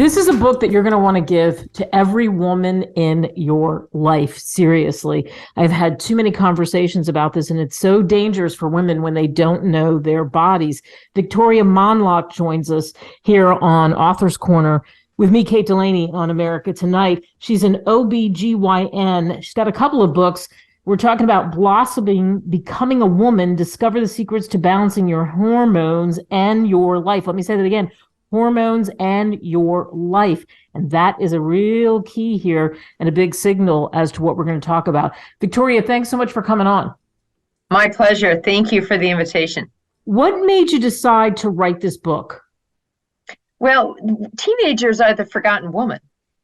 This is a book that you're going to want to give to every woman in your life. Seriously. I've had too many conversations about this, and it's so dangerous for women when they don't know their bodies. Victoria Mondloch joins us here on Author's Corner with me, Kate Delaney, on America Tonight. She's an OB-GYN. She's got a couple of books. We're talking about blossoming, becoming a woman, discover the secrets to balancing your hormones and your life. Let me say that again. Hormones and your life. And that is a real key here and a big signal as to what we're going to talk about. Victoria, thanks so much for coming on. My pleasure. Thank you for the invitation. What made you decide to write this book? Well, teenagers are the forgotten woman,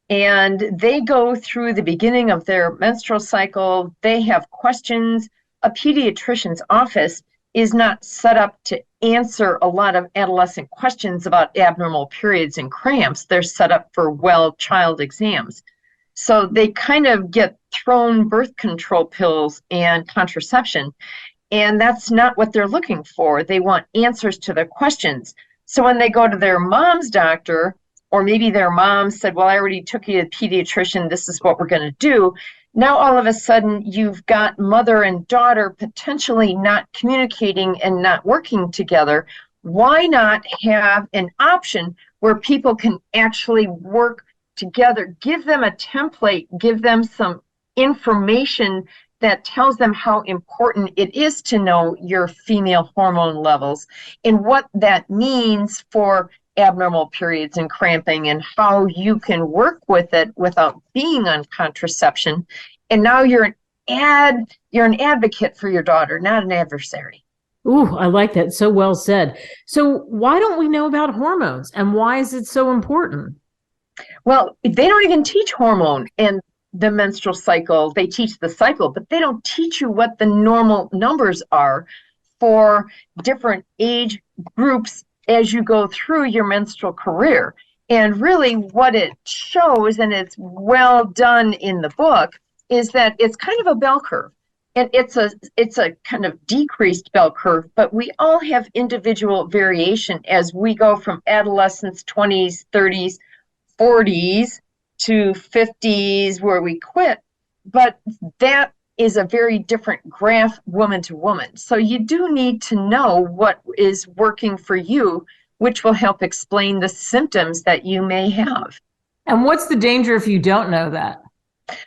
and they go through the beginning of their menstrual cycle. They have questions. A pediatrician's office is not set up to answer a lot of adolescent questions about abnormal periods and cramps. They're set up for child exams. So they kind of get thrown birth control pills and contraception, and that's not what they're looking for. They want answers to their questions. So when they go to their mom's doctor, or maybe their mom said, well, I already took you to the pediatrician, this is what we're going to do. Now, all of a sudden, you've got mother and daughter potentially not communicating and not working together. Why not have an option where people can actually work together? Give them a template, give them some information that tells them how important it is to know your female hormone levels and what that means for abnormal periods and cramping and how you can work with it without being on contraception. And now you're an advocate for your daughter, not an adversary. Ooh, I like that. So well said. So why don't we know about hormones and why is it so important? Well, they don't even teach hormone and the menstrual cycle. They teach the cycle, but they don't teach you what the normal numbers are for different age groups as you go through your menstrual career. And really what it shows, and it's well done in the book, is that it's kind of a bell curve. And it's a kind of decreased bell curve, but we all have individual variation as we go from adolescence, 20s, 30s, 40s to 50s where we quit. But that is a very different graph woman to woman. So you do need to know what is working for you, which will help explain the symptoms that you may have. And what's the danger if you don't know that?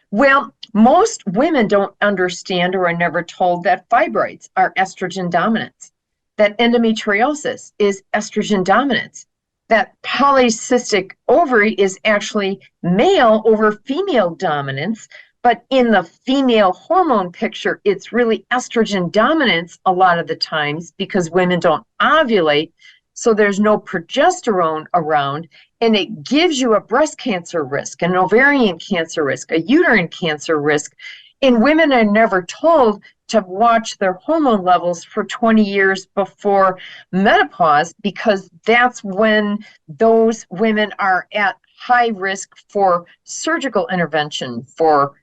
Well, most women don't understand or are never told that fibroids are estrogen dominant, that endometriosis is estrogen dominant, that polycystic ovary is actually male over female dominance. But in the female hormone picture, it's really estrogen dominance a lot of the times because women don't ovulate. So there's no progesterone around, and it gives you a breast cancer risk, an ovarian cancer risk, a uterine cancer risk. And women are never told to watch their hormone levels for 20 years before menopause because that's when those women are at high risk for surgical intervention, for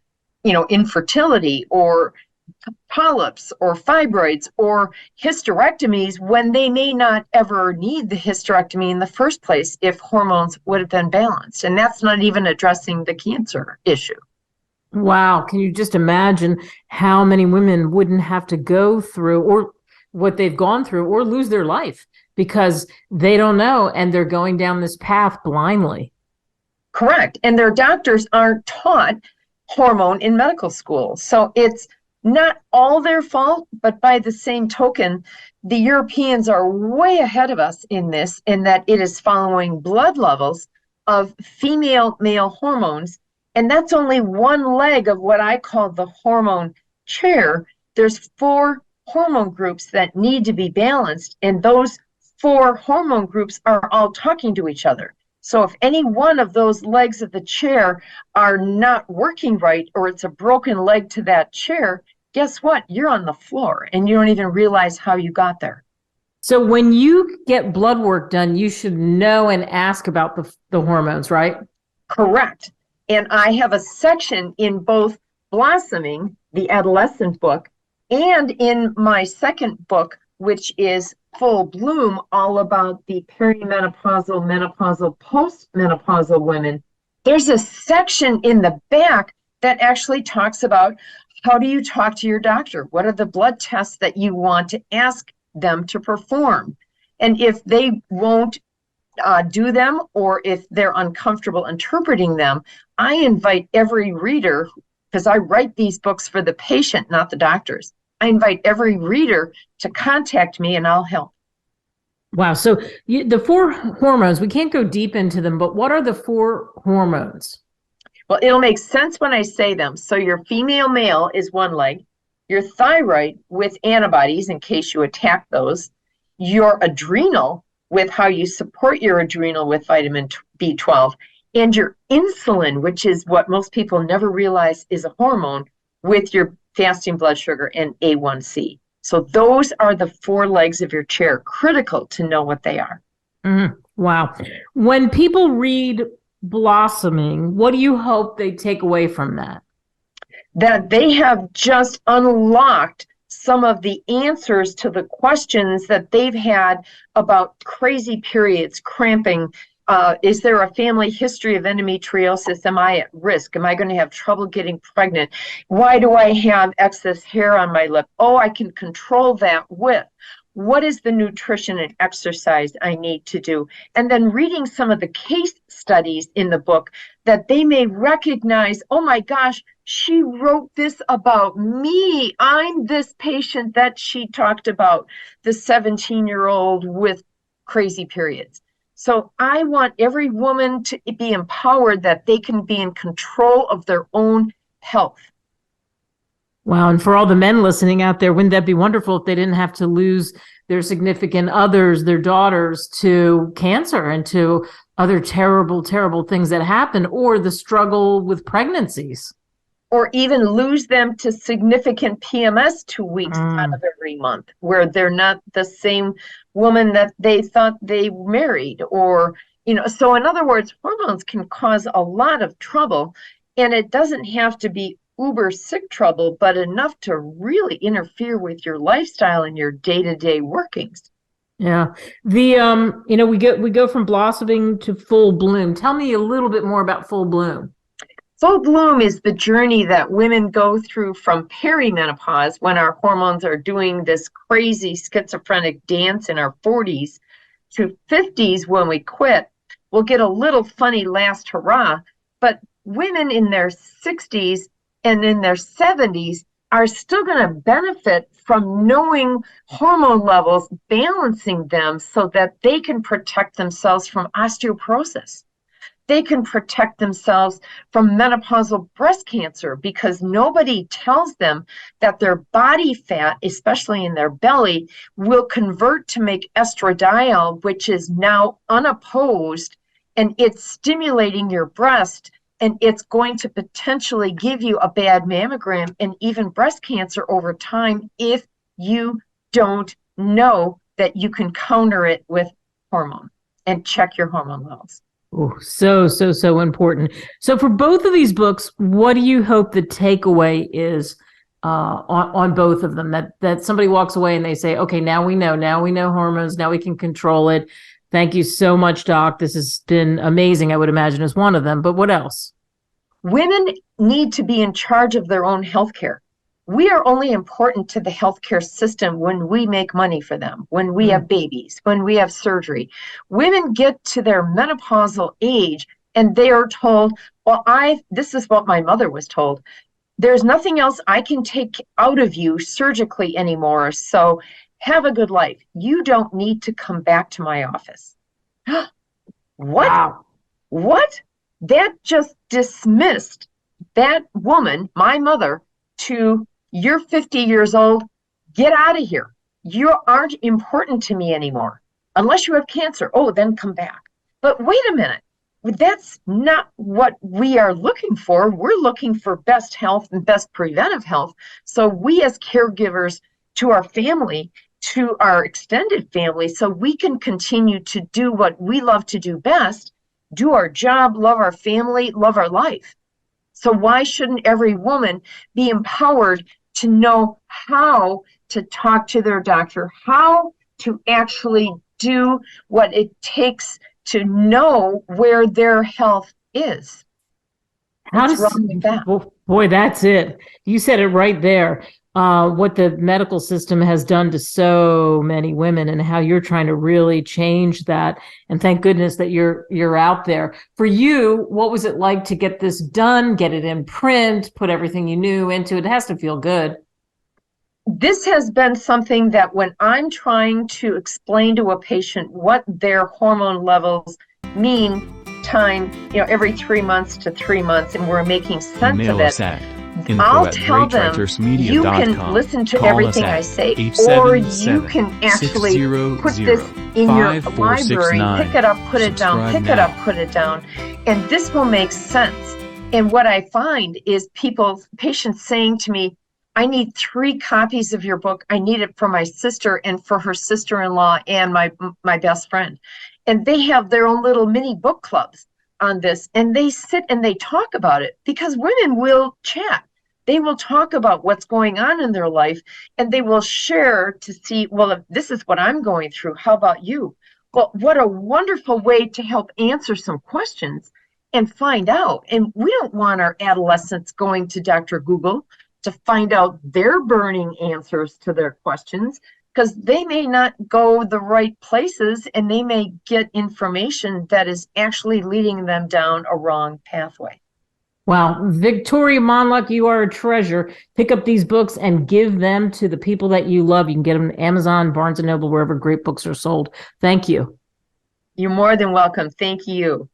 infertility or polyps or fibroids or hysterectomies when they may not ever need the hysterectomy in the first place if hormones would have been balanced. And that's not even addressing the cancer issue. Wow. Can you just imagine how many women wouldn't have to go through or what they've gone through or lose their life because they don't know and they're going down this path blindly? Correct. And their doctors aren't taught hormone in medical school. So it's not all their fault, but by the same token, the Europeans are way ahead of us in this, in that it is following blood levels of female male hormones. And that's only one leg of what I call the hormone chair. There's 4 hormone groups that need to be balanced, and those 4 hormone groups are all talking to each other. So if any one of those legs of the chair are not working right, or it's a broken leg to that chair, guess what? You're on the floor and you don't even realize how you got there. So when you get blood work done, you should know and ask about the hormones, right? Correct. And I have a section in both Blossoming, the adolescent book, and in my second book, which is Full Bloom, all about the perimenopausal, menopausal, postmenopausal women, there's a section in the back that actually talks about how do you talk to your doctor? What are the blood tests that you want to ask them to perform? And if they won't do them, or if they're uncomfortable interpreting them, I invite every reader, because I write these books for the patient, not the doctors. I invite every reader to contact me and I'll help. Wow. So the 4 hormones, we can't go deep into them, but what are the 4 hormones? Well, it'll make sense when I say them. So your female male is one leg, your thyroid with antibodies in case you attack those, your adrenal with how you support your adrenal with vitamin B12, and your insulin, which is what most people never realize is a hormone, with your fasting blood sugar and A1C. So those are the 4 legs of your chair, critical to know what they are. Wow. When people read Blossoming, what do you hope they take away from that? That they have just unlocked some of the answers to the questions that they've had about crazy periods, cramping. Is there a family history of endometriosis? Am I at risk? Am I going to have trouble getting pregnant? Why do I have excess hair on my lip? Oh, I can control that with. What is the nutrition and exercise I need to do? And then reading some of the case studies in the book that they may recognize, oh my gosh, she wrote this about me. I'm this patient that she talked about, the 17-year-old with crazy periods. So I want every woman to be empowered that they can be in control of their own health. Wow. And for all the men listening out there, wouldn't that be wonderful if they didn't have to lose their significant others, their daughters, to cancer and to other terrible, terrible things that happen, or the struggle with pregnancies? Or even lose them to significant PMS 2 weeks out of every month, where they're not the same woman that they thought they married. Or, so in other words, hormones can cause a lot of trouble, and it doesn't have to be uber sick trouble, but enough to really interfere with your lifestyle and your day-to-day workings. Yeah. We go from blossoming to full bloom. Tell me a little bit more about full bloom. Full bloom is the journey that women go through from perimenopause, when our hormones are doing this crazy schizophrenic dance in our 40s, to 50s when we quit. We'll get a little funny last hurrah, but women in their 60s and in their 70s are still going to benefit from knowing hormone levels, balancing them so that they can protect themselves from osteoporosis. They can protect themselves from menopausal breast cancer, because nobody tells them that their body fat, especially in their belly, will convert to make estradiol, which is now unopposed, and it's stimulating your breast, and it's going to potentially give you a bad mammogram and even breast cancer over time if you don't know that you can counter it with hormone and check your hormone levels. Oh, so important. So for both of these books, what do you hope the takeaway is on both of them? That somebody walks away and they say, okay, now we know hormones, now we can control it. Thank you so much, Doc. This has been amazing, I would imagine, is one of them. But what else? Women need to be in charge of their own health care. We are only important to the healthcare system when we make money for them, when we have babies, when we have surgery. Women get to their menopausal age and they are told, well, this is what my mother was told. There's nothing else I can take out of you surgically anymore. So have a good life. You don't need to come back to my office. What? Wow. What? That just dismissed that woman, my mother, to, you're 50 years old, get out of here. You aren't important to me anymore. Unless you have cancer, oh, then come back. But wait a minute. That's not what we are looking for. We're looking for best health and best preventive health. So we as caregivers to our family, to our extended family, so we can continue to do what we love to do best, do our job, love our family, love our life. So why shouldn't every woman be empowered to know how to talk to their doctor, how to actually do what it takes to know where their health is. What's wrong with that? Boy, that's it. You said it right there. What the medical system has done to so many women, and how you're trying to really change that. And thank goodness that you're out there. For you, what was it like to get this done, get it in print, put everything you knew into it? It has to feel good. This has been something that when I'm trying to explain to a patient what their hormone levels mean, time, every 3 months to 3 months, and we're making sense of it. I'll tell them, you can listen to everything I say, or you can actually put this in your library, pick it up, put it down, pick it up, put it down, and this will make sense. And what I find is patients saying to me, I need 3 copies of your book. I need it for my sister and for her sister-in-law and my best friend. And they have their own little mini book clubs on this, and they sit and they talk about it, because women will chat. They will talk about what's going on in their life, and they will share to see, well, if this is what I'm going through, how about you? Well, what a wonderful way to help answer some questions and find out. And we don't want our adolescents going to Dr. Google to find out their burning answers to their questions, because they may not go the right places, and they may get information that is actually leading them down a wrong pathway. Wow. Victoria Mondloch, you are a treasure. Pick up these books and give them to the people that you love. You can get them on Amazon, Barnes & Noble, wherever great books are sold. Thank you. You're more than welcome. Thank you.